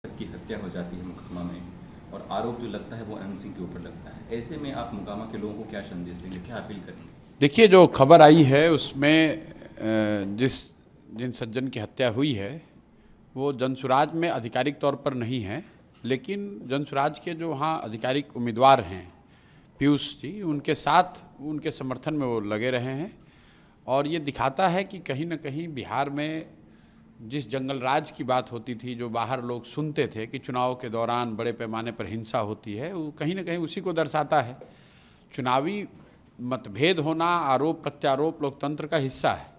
की हत्या हो जाती है मुकदमा में और आरोप जो लगता है वो अनंत सिंह के ऊपर लगता है। ऐसे में आप मोकामा के लोगों को क्या संदेश देंगे, क्या अपील करेंगे? देखिए, जो खबर आई है उसमें जिन सज्जन की हत्या हुई है वो जनसुराज में आधिकारिक तौर पर नहीं है, लेकिन जनसुराज के जो वहाँ आधिकारिक उम्मीदवार हैं पीयूष जी, उनके साथ उनके समर्थन में वो लगे रहे हैं। और ये दिखाता है कि कहीं ना कहीं बिहार में जिस जंगल राज की बात होती थी, जो बाहर लोग सुनते थे कि चुनाव के दौरान बड़े पैमाने पर हिंसा होती है, वो कहीं ना कहीं उसी को दर्शाता है। चुनावी मतभेद होना, आरोप प्रत्यारोप लोकतंत्र का हिस्सा है,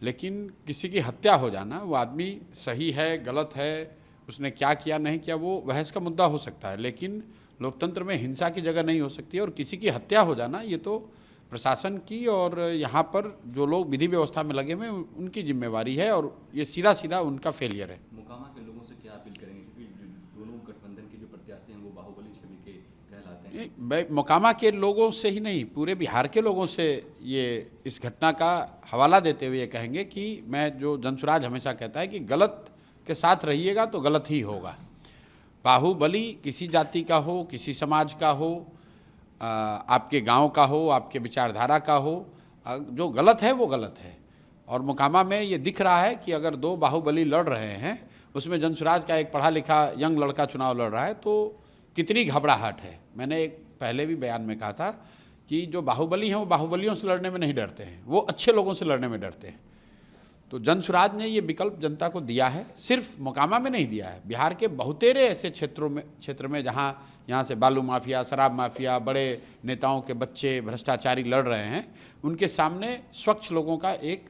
लेकिन किसी की हत्या हो जाना, वो आदमी सही है गलत है, उसने क्या किया नहीं किया, वो बहस का मुद्दा हो सकता है, लेकिन लोकतंत्र में हिंसा की जगह नहीं हो सकती। और किसी की हत्या हो जाना ये तो प्रशासन की और यहाँ पर जो लोग विधि व्यवस्था में लगे हुए उनकी जिम्मेवारी है, और ये सीधा सीधा उनका फेलियर है। मोकामा के लोगों से क्या अपील करेंगे, क्योंकि दोनों गठबंधन के जो प्रत्याशी हैं वो बाहुबली छवि के कहलाते हैं। मोकामा के लोगों से ही नहीं, पूरे बिहार के लोगों से ये इस घटना का हवाला देते हुए ये कहेंगे कि मैं जो जनसुराज हमेशा कहता है कि गलत के साथ रहिएगा तो गलत ही होगा। बाहुबली किसी जाति का हो, किसी समाज का हो, आपके गांव का हो, आपके विचारधारा का हो, जो गलत है वो गलत है। और मोकामा में ये दिख रहा है कि अगर दो बाहुबली लड़ रहे हैं, उसमें जनसुराज का एक पढ़ा लिखा यंग लड़का चुनाव लड़ रहा है, तो कितनी घबराहट है। मैंने एक पहले भी बयान में कहा था कि जो बाहुबली हैं वो बाहुबलियों से लड़ने में नहीं डरते हैं, वो अच्छे लोगों से लड़ने में डरते हैं। तो जनसुराज ने ये विकल्प जनता को दिया है, सिर्फ मोकामा में नहीं दिया है, बिहार के बहुतेरे ऐसे क्षेत्र में जहाँ यहाँ से बालू माफिया, शराब माफिया, बड़े नेताओं के बच्चे भ्रष्टाचारी लड़ रहे हैं, उनके सामने स्वच्छ लोगों का एक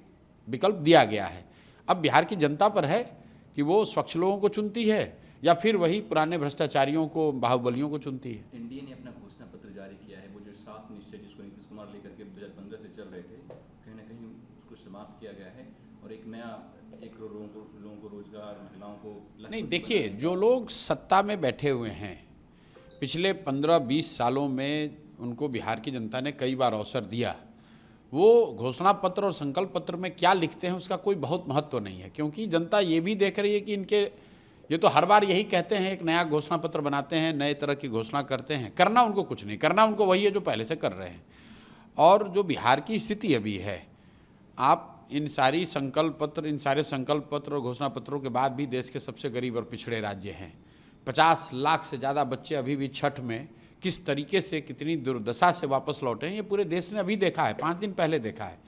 विकल्प दिया गया है। अब बिहार की जनता पर है कि वो स्वच्छ लोगों को चुनती है या फिर वही पुराने भ्रष्टाचारियों को, बाहुबलियों को चुनती है। एनडीए ने अपना घोषणा पत्र जारी किया है, वो जो 7 निश्चय जिसको नीतीश कुमार लेकर के 2015 से चल रहे थे, कहीं ना कहीं उसको समाप्त किया गया है और एक नया 1 करोड़ लोगों को रोजगार, महिलाओं को नहीं, देखिए, जो लोग सत्ता में बैठे हुए हैं पिछले 15-20 सालों में, उनको बिहार की जनता ने कई बार अवसर दिया। वो घोषणा पत्र और संकल्प पत्र में क्या लिखते हैं उसका कोई बहुत महत्व तो नहीं है, क्योंकि जनता ये भी देख रही है कि इनके ये तो हर बार यही कहते हैं, एक नया घोषणा पत्र बनाते हैं, नए तरह की घोषणा करते हैं, करना उनको कुछ नहीं, करना उनको वही है जो पहले से कर रहे हैं। और जो बिहार की स्थिति अभी है, आप इन सारे संकल्प पत्र और घोषणा पत्रों के बाद भी देश के सबसे गरीब और पिछड़े राज्य हैं। 50 लाख से ज़्यादा बच्चे अभी भी छठ में किस तरीके से, कितनी दुर्दशा से वापस लौटे हैं, ये पूरे देश ने अभी देखा है, 5 दिन पहले देखा है।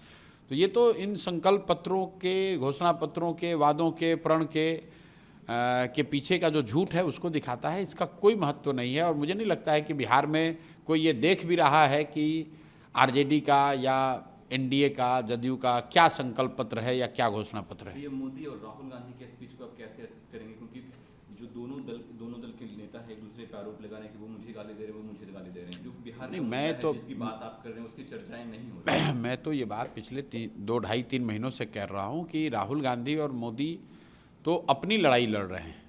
तो ये तो इन संकल्प पत्रों के, घोषणा पत्रों के, वादों के, प्रण के पीछे का जो झूठ है उसको दिखाता है। इसका कोई महत्व नहीं है और मुझे नहीं लगता है कि बिहार में कोई ये देख भी रहा है कि आरजेडी का या एनडीए का, जदयू का क्या संकल्प पत्र है या क्या घोषणा पत्र है। ये मोदी और राहुल गांधी के स्पीच को आप कैसे असेस करेंगे, क्योंकि जो दोनों दल के नेता है एक दूसरे पर आरोप लगा रहे हैं कि वो मुझे गाली दे रहे हैं, वो मुझे गाली दे रहे हैं, जो बिहार नहीं, में मैं तो जिसकी बात आप कर रहे हैं उसकी चर्चाएं नहीं हो रही। मैं तो ये बात पिछले 2-2.5-3 महीनों से कह रहा हूँ कि राहुल गांधी और मोदी तो अपनी लड़ाई लड़ रहे हैं,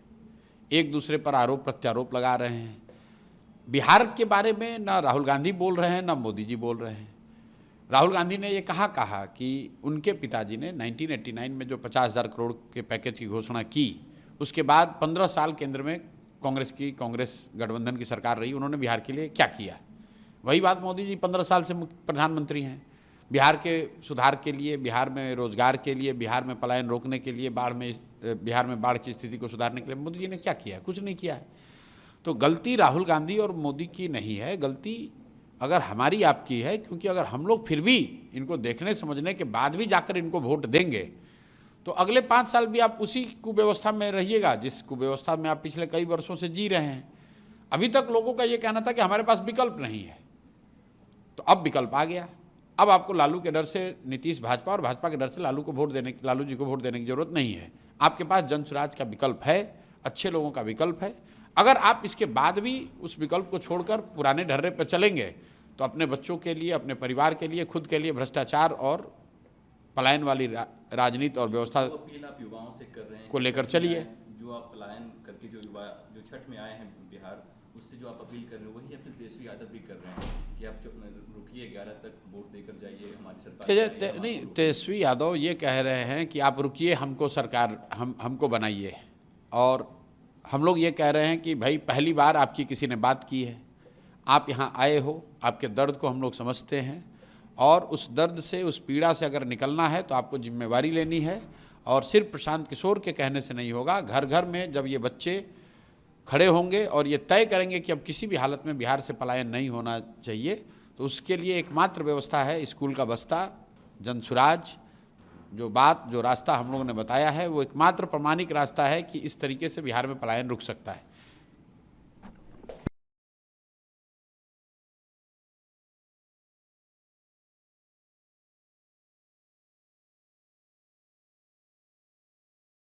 एक दूसरे पर आरोप प्रत्यारोप लगा रहे हैं। बिहार के बारे में ना राहुल गांधी बोल रहे हैं ना मोदी जी बोल रहे हैं। राहुल गांधी ने ये कहा कि उनके पिताजी ने 1989 में जो 50,000 करोड़ के पैकेज की घोषणा की, उसके बाद 15 साल केंद्र में कांग्रेस गठबंधन की सरकार रही, उन्होंने बिहार के लिए क्या किया। वही बात मोदी जी 15 साल से प्रधानमंत्री हैं। बिहार के सुधार के लिए, बिहार में रोजगार के लिए, बिहार में पलायन रोकने के लिए, बिहार में बाढ़ की स्थिति को सुधारने के लिए मोदी जी ने क्या किया है? कुछ नहीं किया है। तो गलती राहुल गांधी और मोदी की नहीं है, गलती अगर हमारी आपकी है, क्योंकि अगर हम लोग फिर भी इनको देखने समझने के बाद भी जाकर इनको वोट देंगे तो अगले 5 साल भी आप उसी कुव्यवस्था में रहिएगा जिस कुव्यवस्था में आप पिछले कई वर्षों से जी रहे हैं। अभी तक लोगों का ये कहना था कि हमारे पास विकल्प नहीं है, तो अब विकल्प आ गया। अब आपको लालू के डर से नीतीश भाजपा और भाजपा के डर से लालू जी को वोट देने की जरूरत नहीं है। आपके पास जनसुराज का विकल्प है, अच्छे लोगों का विकल्प है। अगर आप इसके बाद भी उस विकल्प को छोड़कर पुराने ढर्रे पर चलेंगे तो अपने बच्चों के लिए, अपने परिवार के लिए, खुद के लिए भ्रष्टाचार और पलायन वाली राजनीति और व्यवस्था अपील आप युवाओं से कर रहे हैं को लेकर चलिए। जो आप पलायन करके जो युवा जो छठ में आए हैं बिहार, उससे जो आप अपील कर रहे हैं वही अपने तेजस्वी यादव भी कर रहे हैं कि आप रुकिए, 11 तक वोट देकर जाइए, हमारी सरकार नहीं, तेजस्वी यादव ये कह रहे हैं कि आप रुकिए, हमको सरकार हमको बनाइए और हम लोग ये कह रहे हैं कि भाई पहली बार आपकी किसी ने बात की है, आप यहाँ आए हो, आपके दर्द को हम लोग समझते हैं और उस दर्द से, उस पीड़ा से अगर निकलना है तो आपको जिम्मेवारी लेनी है और सिर्फ प्रशांत किशोर के कहने से नहीं होगा। घर घर में जब ये बच्चे खड़े होंगे और ये तय करेंगे कि अब किसी भी हालत में बिहार से पलायन नहीं होना चाहिए, तो उसके लिए एकमात्र व्यवस्था है स्कूल का बस्ता, जनसुराज। जो रास्ता हम लोगों ने बताया है वो एकमात्र प्रमाणिक रास्ता है कि इस तरीके से बिहार में पलायन रुक सकता है।